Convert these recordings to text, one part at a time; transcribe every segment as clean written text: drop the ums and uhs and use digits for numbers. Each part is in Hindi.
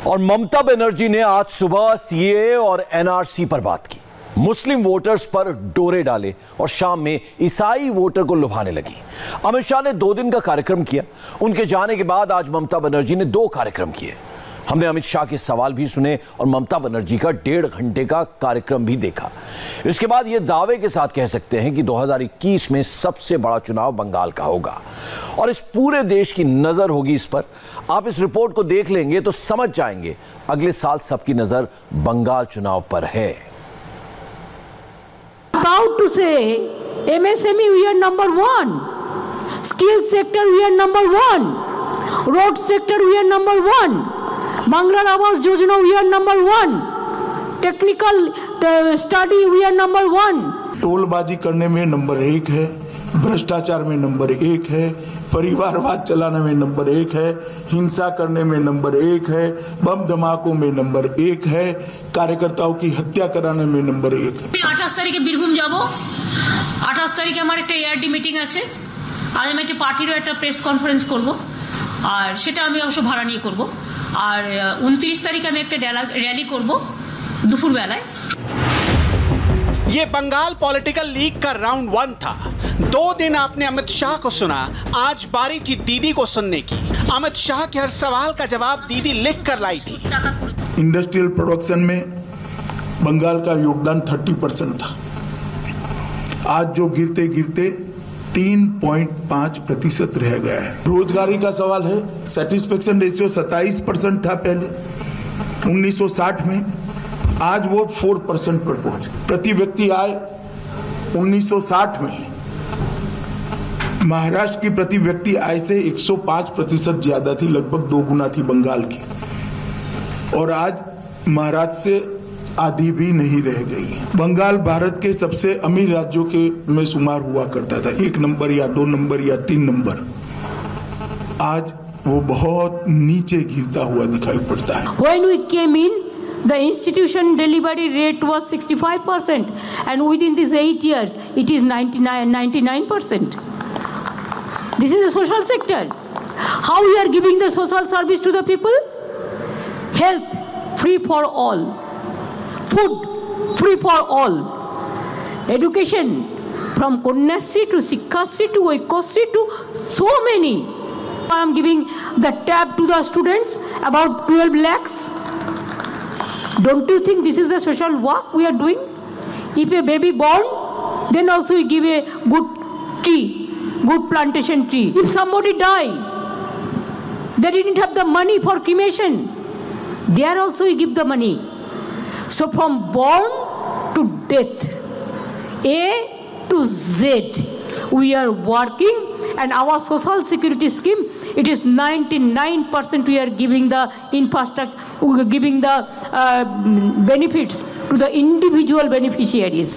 और ममता बनर्जी ने आज सुबह सीएए और एनआरसी पर बात की, मुस्लिम वोटर्स पर डोरे डाले और शाम में ईसाई वोटर को लुभाने लगी। अमित शाह ने 2 दिन का कार्यक्रम किया। उनके जाने के बाद आज ममता बनर्जी ने 2 कार्यक्रम किए। हमने अमित शाह के सवाल भी सुने और ममता बनर्जी का 1.5 घंटे का कार्यक्रम भी देखा। इसके बाद यह दावे के साथ कह सकते हैं कि 2021 में सबसे बड़ा चुनाव बंगाल का होगा और इस पूरे देश की नजर होगी इस पर। आप इस रिपोर्ट को देख लेंगे तो समझ जाएंगे अगले साल सबकी नजर बंगाल चुनाव पर है। Proud to say, MSME we are number 1, skill sector we are number 1, road sector we are number 1, Bangla Awas Yojana we are number 1, technical study we are number 1. टोलबाजी करने में नंबर 1 है, भ्रष्टाचार में नंबर 1 है, परिवारवाद चलाने में नंबर 1 है, हिंसा करने में नंबर 1 है, बम धमाकों में नंबर 1 है, कार्यकर्ताओं की हत्या कराने में नंबर 1 है। 28 तारीखे বীরভূম যাব। 28 তারিখে আমার একটা এআরডি মিটিং আছে। আর আমি একটা পার্টিরও একটা প্রেস কনফারেন্স করব। আর সেটা আমি অবশ্য ভাড়া নিয়ে করব। আর 29 তারিখে আমি একটা র‍্যালি করব দুপুর বেলায়। ये बंगाल पॉलिटिकल लीग का राउंड 1 था। 2 दिन आपने अमित शाह को सुना, आज बारी थी दीदी को सुनने की। अमित शाह के हर सवाल का जवाब दीदी लिख कर लाई थी। इंडस्ट्रियल प्रोडक्शन में बंगाल का योगदान 30% था। आज जो गिरते गिरते 3.5% रह गया है। रोजगारी का सवाल है, सेटिस्फेक्शन रेशियो 27% था पहले 1960 में, आज वो 4% पर पहुंच। प्रति व्यक्ति आय 1960 में महाराष्ट्र की प्रति व्यक्ति आय से 105% ज्यादा थी, लगभग 2 गुना थी बंगाल की, और आज महाराष्ट्र से आधी भी नहीं रह गई। बंगाल भारत के सबसे अमीर राज्यों के में शुमार हुआ करता था, 1 नंबर या 2 नंबर या 3 नंबर। आज वो बहुत नीचे गिरता हुआ दिखाई पड़ता है। When we came in, the institution delivery rate was 65%, and within these 8 years, it is 99%. This is the social sector. How we are giving the social service to the people? Health free for all, food free for all, education from Konyasri to Shikkasri to Oikosri to so many. I am giving the tab to the students about 12 lakhs. Don't you think this is a social work we are doing? If a baby born, then also we give a good tree, good plantation tree. If somebody die, they didn't have the money for cremation, there also we give the money. So from born to death, A to Z, we are working, and our social security scheme, it is 99% we are giving the infrastructure, we are giving the benefits to the individual beneficiaries.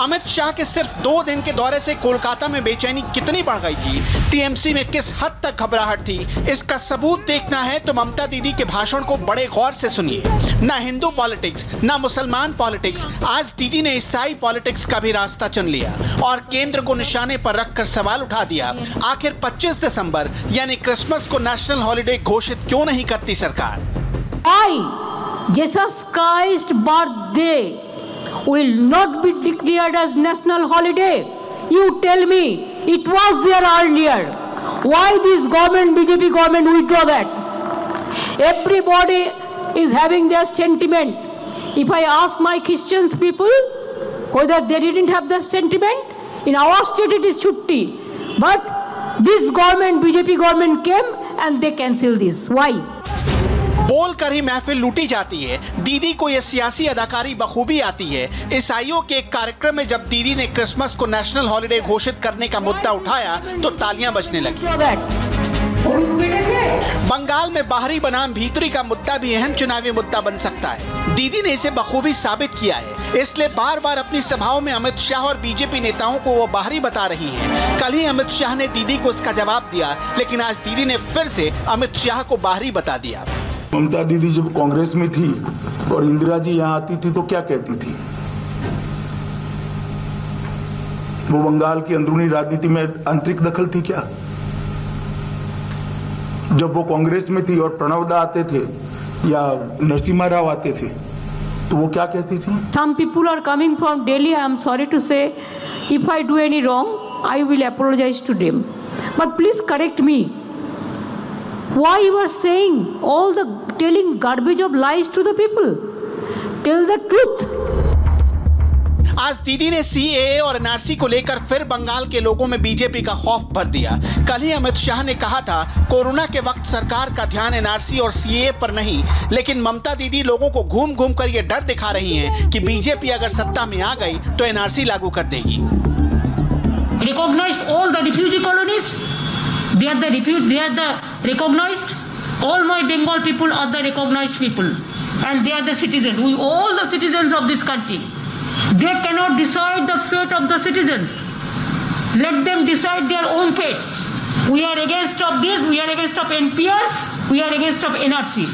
Amit Shah के सिर्फ 2 दिन के दौरे से कोलकाता में बेचैनी कितनी बढ़ गई थी, टीएमसी में किस हद तक घबराहट थी, इसका सबूत देखना है तो ममता दीदी के भाषण को बड़े गौर से सुनिए। ना हिंदू पॉलिटिक्स, ना मुसलमान पॉलिटिक्स, आज दीदी ने ईसाई पॉलिटिक्स का भी रास्ता चुन लिया और केंद्र को निशाने पर रखकर सवाल उठा दिया, आखिर 25 दिसंबर यानी क्रिसमस को नेशनल हॉलिडे घोषित क्यों नहीं करती सरकार? Jesus Christ birthday will not be declared as national holiday. You tell me, it was there earlier. Why this government, BJP government, withdraw that? Everybody is having their sentiment. If I ask my Christian people whether they didn't have the sentiment, in our state it is chutti. But this government, BJP government came and they cancelled this. Why? बोल कर ही महफिल लूटी जाती है। दीदी को यह सियासी अदाकारी बखूबी आती है। ईसाइयों के एक कार्यक्रम में जब दीदी ने क्रिसमस को नेशनल हॉलिडे घोषित करने का मुद्दा उठाया तो तालियां बजने लगी। बंगाल में बाहरी बनाम भीतरी का मुद्दा भी अहम चुनावी मुद्दा बन सकता है। दीदी ने इसे बखूबी साबित किया है, इसलिए बार बार अपनी सभाओं में अमित शाह और बीजेपी नेताओं को वो बाहरी बता रही हैं। कल ही अमित शाह ने दीदी को इसका जवाब दिया, लेकिन आज दीदी ने फिर से अमित शाह को बाहरी बता दिया। ममता दीदी जब कांग्रेस में थी और इंदिरा जी यहाँ आती थी तो क्या कहती थी? वो बंगाल की अंदरूनी राजनीति में आंतरिक दखल थी क्या? जब वो कांग्रेस में थी और प्रणव दा आते थे या नरसिम्हा राव आते थे तो वो क्या कहती थी? Some people are coming from Delhi. I am sorry to say, if I do any wrong, I will apologize to them. But please correct me. Why you are saying all the telling garbage of lies to the people? Tell the truth. आज दीदी ने सीएए और एनआरसी को लेकर फिर बंगाल के लोगों में बीजेपी का खौफ भर दिया। कल ही अमित शाह ने कहा था कोरोना के वक्त सरकार का ध्यान एनआरसी और सीएए पर नहीं, लेकिन ममता दीदी लोगों को घूम घूम कर ये डर दिखा रही हैं कि बीजेपी अगर सत्ता में आ गई तो एनआरसी लागू कर देगी। Recognized all the refugee colonies. They are the recognized. All my Bengal people are the recognized people, and they are the citizens. We all the citizens of this country. They cannot decide the fate of the citizens. Let them decide their own fate. We are against of this. We are against of NPR. We are against of NRC.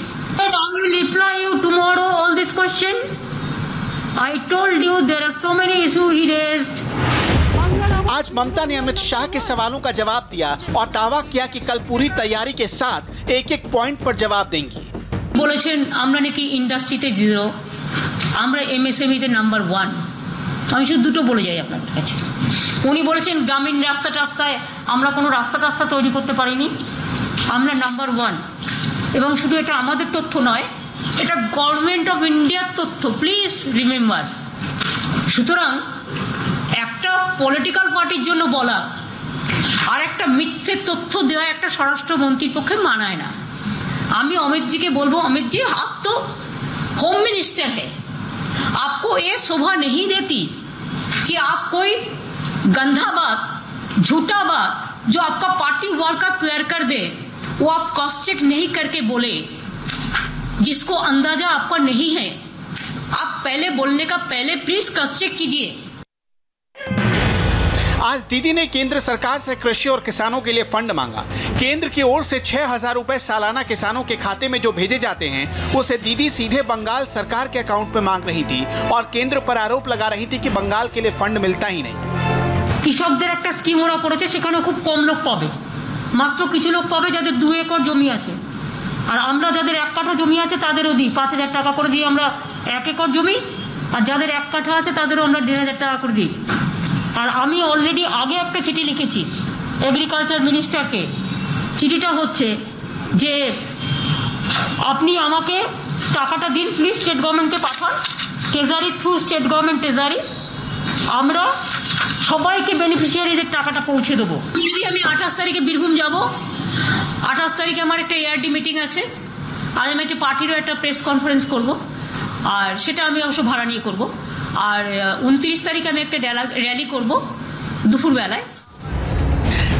And I will reply you tomorrow all this question. I told you there are so many issues he raised. आज ममता ने अमित शाह के सवालों का जवाब दिया और दावा किया कि कल पूरी तैयारी के साथ एक एक पॉइंट पर जवाब देंगी। बोलेছেন আমরা নাকি ইন্ডাস্ট্রিতে জিরো, আমরা এমএসএমই তে নাম্বার 1। আমি শুধু দুটো বলে যাই আপনাদের কাছে। উনি বলেছেন গ্রামীণ রাস্তায় আমরা কোনো রাস্তা তৈরি করতে পারিনি, আমরা নাম্বার 1। এবং শুধু এটা আমাদের তথ্য নয়, এটা গভর্নমেন্ট অফ ইন্ডিয়ার তথ্য, প্লিজ রিমেম্বার। সুতরাং একটা পলিটিক্যাল পার্টির জন্য বলা আর একটা মিথ্যে তথ্য দেওয়া একটা স্বরাষ্ট্রমন্ত্রীর পক্ষে মানায় না। আমি अमित जी के बोलबो, अमित जी आप तो होम मिनिस्टर है, आपको ये शोभा नहीं देती कि आप कोई गंदा बात, झूठा बात जो आपका पार्टी वर्कर तैयार कर दे वो आप क्रॉस चेक नहीं करके बोले, जिसको अंदाजा आपका नहीं है। आप पहले बोलने का पहले प्लीज क्रॉस चेक कीजिए। आज दीदी ने केंद्र सरकार से कृषि और किसानों के लिए फंड मांगा। केंद्र की ओर से 6,000 रुपए सालाना किसानों के खाते में जो भेजे जाते हैं उसे दीदी सीधे बंगाल सरकार के अकाउंट में मांग रही थी और केंद्र पर आरोप लगा रही थी कि बंगाल के लिए फंड मिलता ही नहीं। কৃষকদের একটা স্কিম ওরা করেছে, সেখানে খুব কম লোক পাবে, মাত্র কিছু লোক পাবে যাদের 2 একর জমি আছে। আর আমরা যাদের 1 কাঠা জমি আছে তাদেরও দিই 5,000 টাকা করে দিই আমরা 1 একর জমি, আর যাদের 1 কাঠা আছে তাদেরও আমরা 1,500 টাকা করে দিই। আর আমি অলরেডি আগে একটা চিঠি লিখেছি এগ্রিকালচার মিনিস্টারকে। চিঠিটা হচ্ছে যে আপনি আমাকে টাকাটা দিন প্লিজ, স্টেট গভর্নমেন্টে পাঠান, treasury through state government treasury, আমরা সবাইকে বেনিফিশিয়ারিদের টাকাটা পৌঁছে দেবো। আমি 28 তারিখে বীরভূম যাব, 28 তারিখে আমার একটা এআরডি মিটিং আছে, আর আমি একটা পার্টিরও একটা প্রেস কনফারেন্স করব, আর সেটা আমি অবশ্য ভাড়া নিয়ে করব। और 29 तारीख में एक रैली करब दोपहर बेलाय।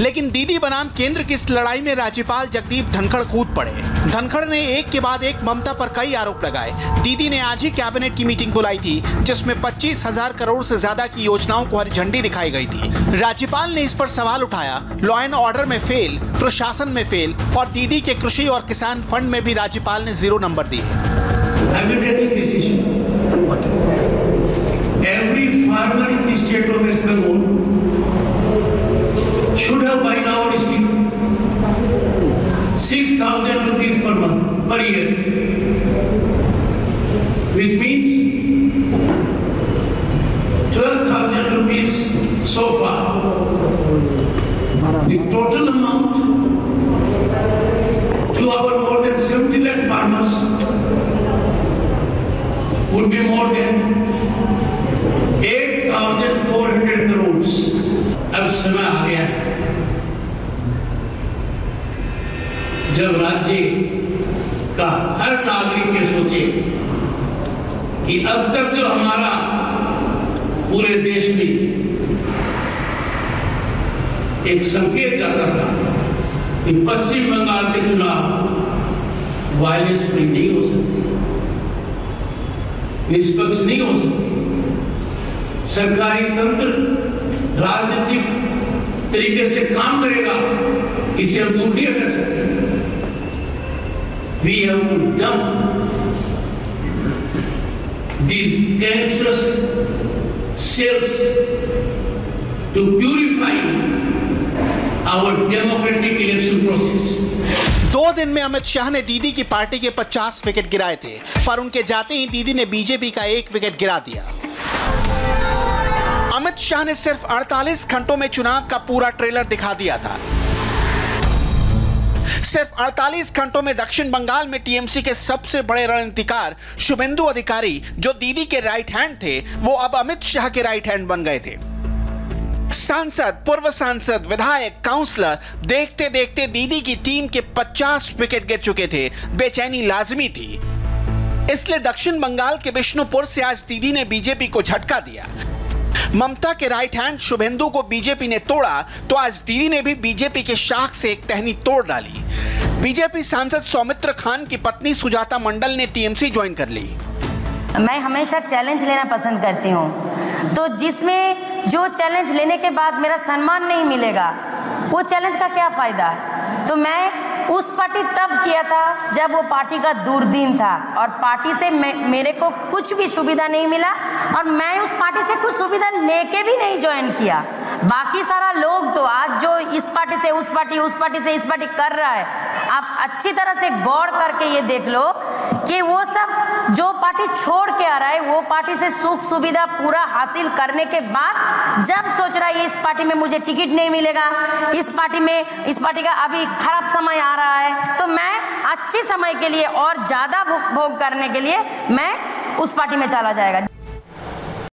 लेकिन दीदी बनाम केंद्र की इस लड़ाई में राज्यपाल जगदीप धनखड़ कूद पड़े। धनखड़ ने एक के बाद एक ममता पर कई आरोप लगाए। दीदी ने आज ही कैबिनेट की मीटिंग बुलाई थी जिसमें 25,000 करोड़ से ज्यादा की योजनाओं को हरी झंडी दिखाई गई थी। राज्यपाल ने इस पर सवाल उठाया, लॉ एंड ऑर्डर में फेल, प्रशासन में फेल और दीदी के कृषि और किसान फंड में भी राज्यपाल ने 0 नंबर दिए। Every farmer in the state of West Bengal should have by now received 6,000 rupees per month, per year, which means 12,000 rupees so far. The total amount to our more than 70 lakh farmers would be more than 8,400 crore. अब समय आ गया है जब राज्य का हर नागरिक ये सोचे कि अब तक जो हमारा पूरे देश में एक संकेत जाता था कि पश्चिम बंगाल के चुनाव वायलेंस फ्री नहीं हो सकते, निष्पक्ष नहीं हो सकते, सरकारी तंत्र राजनीतिक तरीके से काम करेगा, इसे हम दूर नहीं कर सकते। We have to dump these cancerous cells to purify our democratic election process. 2 दिन में अमित शाह ने दीदी की पार्टी के 50 विकेट गिराए थे, पर उनके जाते ही दीदी ने बीजेपी का 1 विकेट गिरा दिया। अमित शाह ने सिर्फ 48 घंटों में चुनाव का पूरा ट्रेलर दिखा दिया था। सिर्फ 48 घंटों में दक्षिण बंगाल में टीएमसी के सबसे बड़े रणनीतिकार शुभेंदु अधिकारी, जो दीदी के राइट हैंड थे, वो अब अमित शाह के राइट हैंड बन गए थे। सांसद, पूर्व सांसद, विधायक, काउंसलर, देखते देखते दीदी की टीम के 50 विकेट गिर चुके थे। बेचैनी लाजमी थी, इसलिए दक्षिण बंगाल के बिष्णुपुर से आज दीदी ने बीजेपी को झटका दिया। ममता के राइट हैंड शुभेंदु को बीजेपी ने तोड़ा, तो आज दीदी ने भी बीजेपी के शाख से एक टहनी तोड़ डाली। बीजेपी सांसद सौमित्र खान की पत्नी सुजाता मंडल ने टीएमसी ज्वाइन कर ली। मैं हमेशा चैलेंज लेना पसंद करती हूँ, तो जिसमें जो चैलेंज लेने के बाद मेरा सम्मान नहीं मिलेगा, वो चैलेंज का क्या फायदा। तो मैं उस पार्टी तब किया था जब वो पार्टी का दुर्दिन था और पार्टी से मेरे को कुछ भी सुविधा नहीं मिला और मैं उस पार्टी से कुछ सुविधा लेके भी नहीं ज्वाइन किया। बाकी सारा लोग तो आज जो इस पार्टी से उस पार्टी, उस पार्टी से इस पार्टी कर रहा है, आप अच्छी तरह से गौर करके ये देख लो कि वो सब जो पार्टी छोड़ के आ रहा है, वो पार्टी से सुख सुविधा पूरा हासिल करने के बाद जब सोच रहा है इस पार्टी में मुझे टिकट नहीं मिलेगा, इस पार्टी का अभी खराब समय आ रहा है, तो मैं अच्छे समय के लिए और ज्यादा भोग करने के लिए मैं उस पार्टी में चला जाएगा।